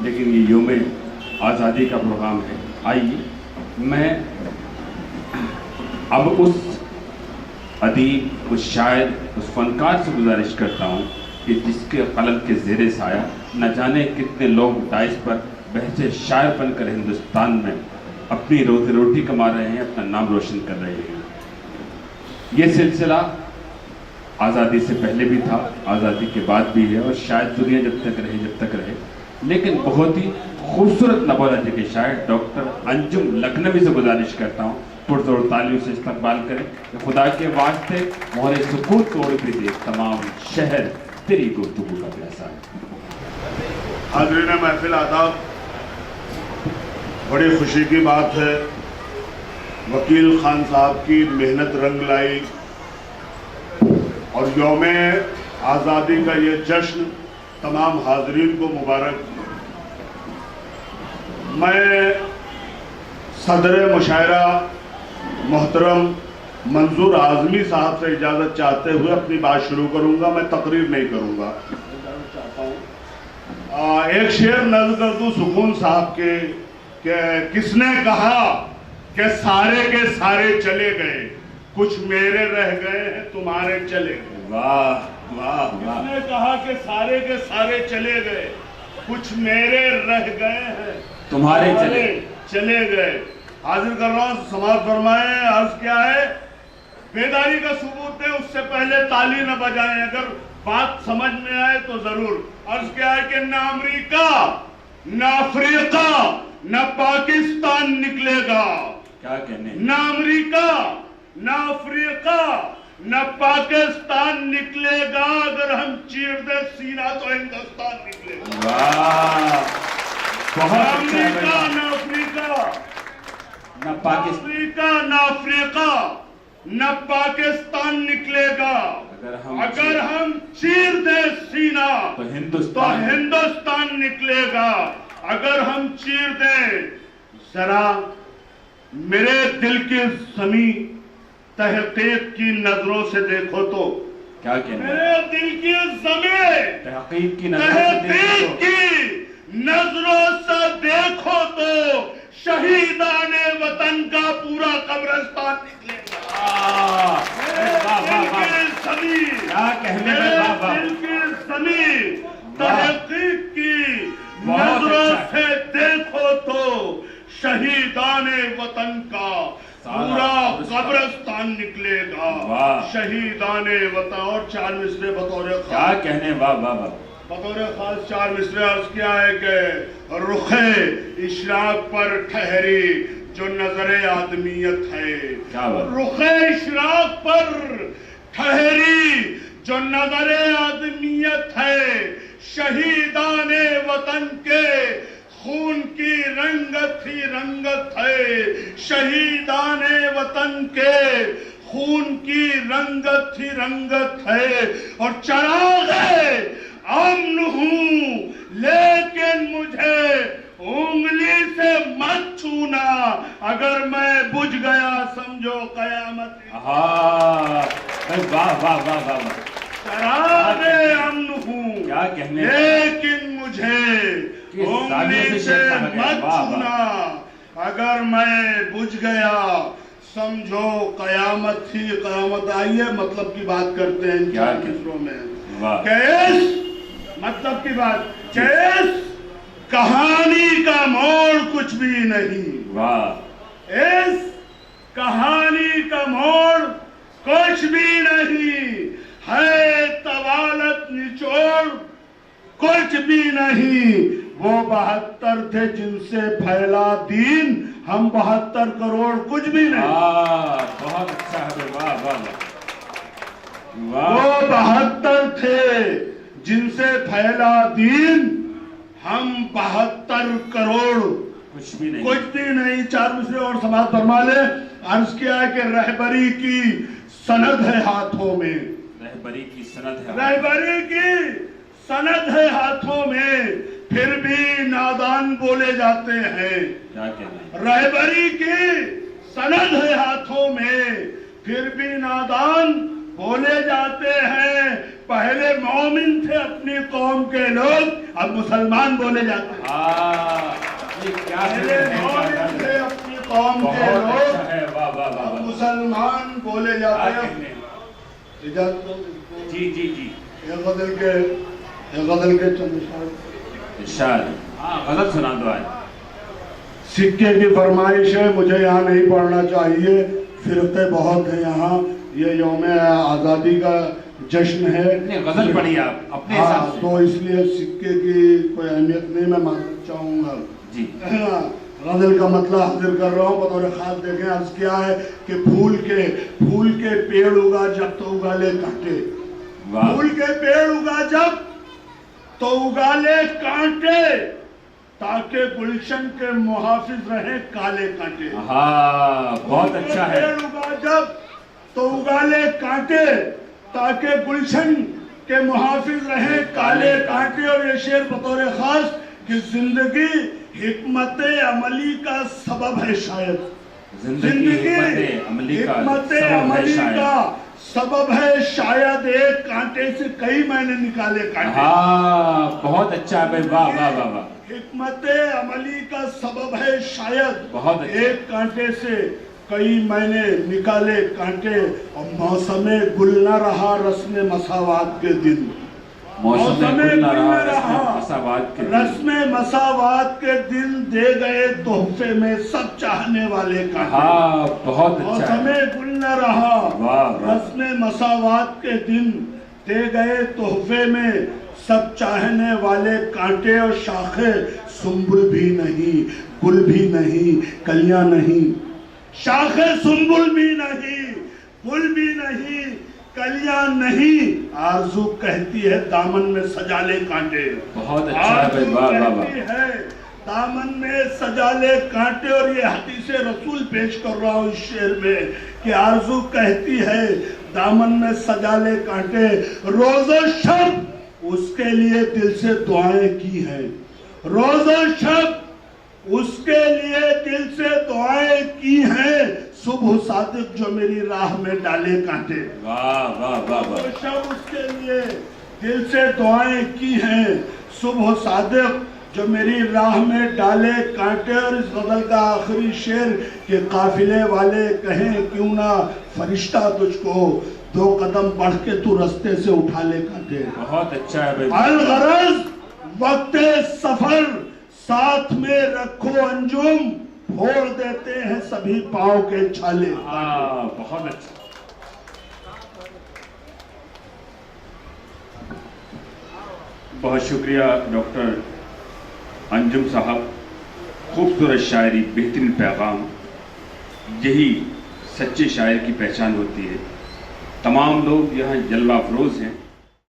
لیکن یہ یوم آزادی کا پروگرام ہے. آئیے میں اب اس ادیب، اس شاعر، اس فنکار سے گزارش کرتا ہوں کہ جس کے قلم کے زیر سایہ نہ جانے کتنے لوگ ڈائس پر بحث شاعر بن کر ہندوستان میں اپنی روٹی کما رہے ہیں، اپنا نام روشن کر رہے ہیں. یہ سلسلہ آزادی سے پہلے بھی تھا، آزادی کے بعد بھی ہے، اور شاید دنیا جب تک رہے. لیکن بہت ہی خوبصورت نبولجی کے شاعر ڈاکٹر انجم لکھنوی سے گزارش کرتا ہوں پرزور تعلیوں سے استقبال کریں کہ خدا کے واسطے مہر سکوت توڑ بھی دے تمام شہر تیری گفتگو کا پیاسا ہے. حاضرین محفل آداب، بڑی خوشی کی بات ہے وکیل خان صاحب کی محنت رنگ لائی اور یوم آزادی کا یہ جشن تمام حاضرین کو مبارک. میں صدر مشاعرہ محترم منظور اعظمی صاحب سے اجازت چاہتے ہوئے اپنی بات شروع کروں گا. میں تقریر نہیں کروں گا. ایک شعر نظر کر دوں سکون صاحب کے کہ کس نے کہا کہ سارے کے سارے چلے گئے، کچھ میرے رہ گئے ہیں تمہارے چلے گئے. واہ واہ کس واہ. نے کہا کہ سارے کے سارے چلے گئے، کچھ میرے رہ گئے ہیں تمہارے چلے گئے. حاضر کر رہا ہوں، سماعت فرمائیں. عرض کیا ہے؟ بیداری کا ثبوت ہے، اس سے پہلے تالی نہ بجائیں، اگر بات سمجھ میں آئے تو ضرور. عرض کیا ہے کہ نہ امریکہ نہ افریقہ نہ پاکستان نکلے گا. کیا کہنے؟ نہ امریکہ نہ افریقہ نہ پاکستان نکلے گا، اگر ہم چیر دے سینہ تو ہندوستان نکلے گا. واہ، بہت امریکہ نہ افریقہ نہ پاکستان افریقہ نہ افریقہ نہ پاکستان نکلے گا. اگر ہم چیر دے سینہ تو ہندوستان نکلے گا. اگر ہم چیر دیں، ذرا میرے دل کی زمین تحقیق کی نظروں سے دیکھو تو. کیا کہنے؟ میرے دل کی زمین تحقیق کی نظروں سے دیکھو تو شہیدان وطن کا پورا قبرستان نکلے گا. دل کی زمین تحقیق کی نظروں سے دیکھو تو شہیدان وطن کا پورا قبرستان نکلے گا. شہیدان وطن. اور 4 مصرے بطور خاص. کیا کہنے؟ واہ واہ واہ. بطور خاص 4 مصرے عرض کیا ہے کہ رخ اشراق پر ٹھہری جو نظر آدمیت ہے. رخ اشراق پر ٹھہری جو نظر آدمیت ہے، شہیدان وطن کے خون کی رنگت ہی رنگت ہے. شہیدان وطن کے خون کی رنگت ہی رنگت ہے. اور چراغ امن ہوں لیکن مجھے انگلی سے مت چھونا، اگر میں بجھ گیا سمجھو قیامت. واہ واہ واہ واہ. چراغ امن ہوں کیا کہنے؟ لیکن مجھے انگلی سے مت چھونا، اگر میں بجھ گیا سمجھو قیامت ہی قیامت. آئیے مطلب کی بات کرتے ہیں. کیا کسروں میں مطلب کی بات کہ اس کہانی کا موڑ کچھ بھی نہیں. اس کہانی کا موڑ کچھ بھی نہیں ہے. طوالت نچوڑ کچھ بھی نہیں. वो 72 थे जिनसे फैला दीन, हम 72 करोड़ कुछ भी नहीं। बहुत अच्छा है, वाह वाह वाह। वो 72 थे जिनसे फैला दीन, हम 72 करोड़ कुछ भी नहीं। कुछ भी नहीं। 4 दूसरे और समाज फरमा ले। अर्ज किया है कि रहबरी की सनद है हाथों में, रहबरी की सनद है, रहबरी की सनद है हाथों में, फिर भी नादान बोले जाते हैं। क्या कहना है? रहबरी की सनद है हाथों में, फिर भी नादान बोले जाते हैं। पहले मोमिन थे अपनी कौम के लोग, अब मुसलमान बोले जाते हैं। ये क्या पहले मोमिन थे अपनी कौम के लोग, है, वाह वाह वाह वाह। मुसलमान बोले जाते हैं। इजाजत दो। जी जी जी, ये गजल के चंद इरशाद। हाँ, गजल सुना दो आज। सिक्के की फरमाइश है, मुझे यहाँ नहीं पढ़ना चाहिए, फिरके बहुत है यहाँ, ये यौम आज़ादी का जश्न है। नहीं, गजल पढ़िए आप अपने हिसाब से। तो इसलिए सिक्के की कोई अहमियत नहीं, मैं मालूम चाहूँगा जी। गजल का मतलब हाजिर कर रहा हूँ बतौर खास। देखें अर्ज क्या है कि फूल के पेड़ उगा जब तो उगा ले कांटे, फूल के पेड़ उगा जब तो उगा ले कांटे, ताकि गुलशन के मुहाफिज रहे काले कांटे। हाँ, बहुत अच्छा है। पेड़ उगा जब तो उगा ले कांटे, ताकि गुलशन के मुहाफिज रहे काले कांटे। और ये शेर बतौर खास कि जिंदगी हिकमत अमली का सबब है शायद, जिंदगी हिकमत अमली का सबब है शायद, एक कांटे से कई मैंने निकाले कांटे। हाँ, बहुत अच्छा है भाई, वाह वाह वाह वाह। हिकमत अमली का सबब है शायद, बहुत अच्छा। एक कांटे से कई मैंने निकाले कांटे। और मौसमे गुल न रहा रस्म मसावात के दिन, मौसमे गुल न रहा मसावात के दिन, रस्म मसावात के दिन दे गए तोहफे में सब चाहने वाले कांटे। हाँ, बहुत अच्छा। मौसमे गुल न रहा वाह, रस्म मसावात के दिन दे गए तोहफे में सब चाहने वाले कांटे। और शाखे सुंबुल भी नहीं, गुल भी नहीं, कलियां नहीं, शाखे सुंबुल भी नहीं, गुल भी नहीं, कलियां नहीं। आरज़ू कहती है दामन में सजा ले कांटे। बहुत अच्छा है भाई, वाह वाह वाह। दामन में सजा ले कांटे। और ये हदीस रसूल पेश कर रहा हूँ इस शेर में कि आरज़ू कहती है दामन में सजा ले कांटे। रोज़ो शब उसके लिए दिल से दुआएं की हैं, रोज़ो शब उसके लिए दिल से दुआएं की हैं। सुबह सादिक जो मेरी राह में डाले कांटे, वाह वाह वाह वाह। शब उसके लिए दिल से दुआएं की हैं, सुबह सादिक जो मेरी राह में डाले कांटे। और इस गजल का आखिरी शेर के काफिले वाले कहें क्यों ना फरिश्ता तुझको 2 कदम बढ़ के तू रास्ते से उठा ले कांटे। बहुत अच्छा है भाई। अलगरज वक्ते सफर साथ में रखो अंजुम, फोड़ देते हैं सभी पाँव के छाले। हाँ, बहुत अच्छा। बहुत शुक्रिया डॉक्टर अंजुम साहब, खूबसूरत शायरी, बेहतरीन पैगाम, यही सच्चे शायर की पहचान होती है। तमाम लोग यहाँ जलवा अफरोज हैं।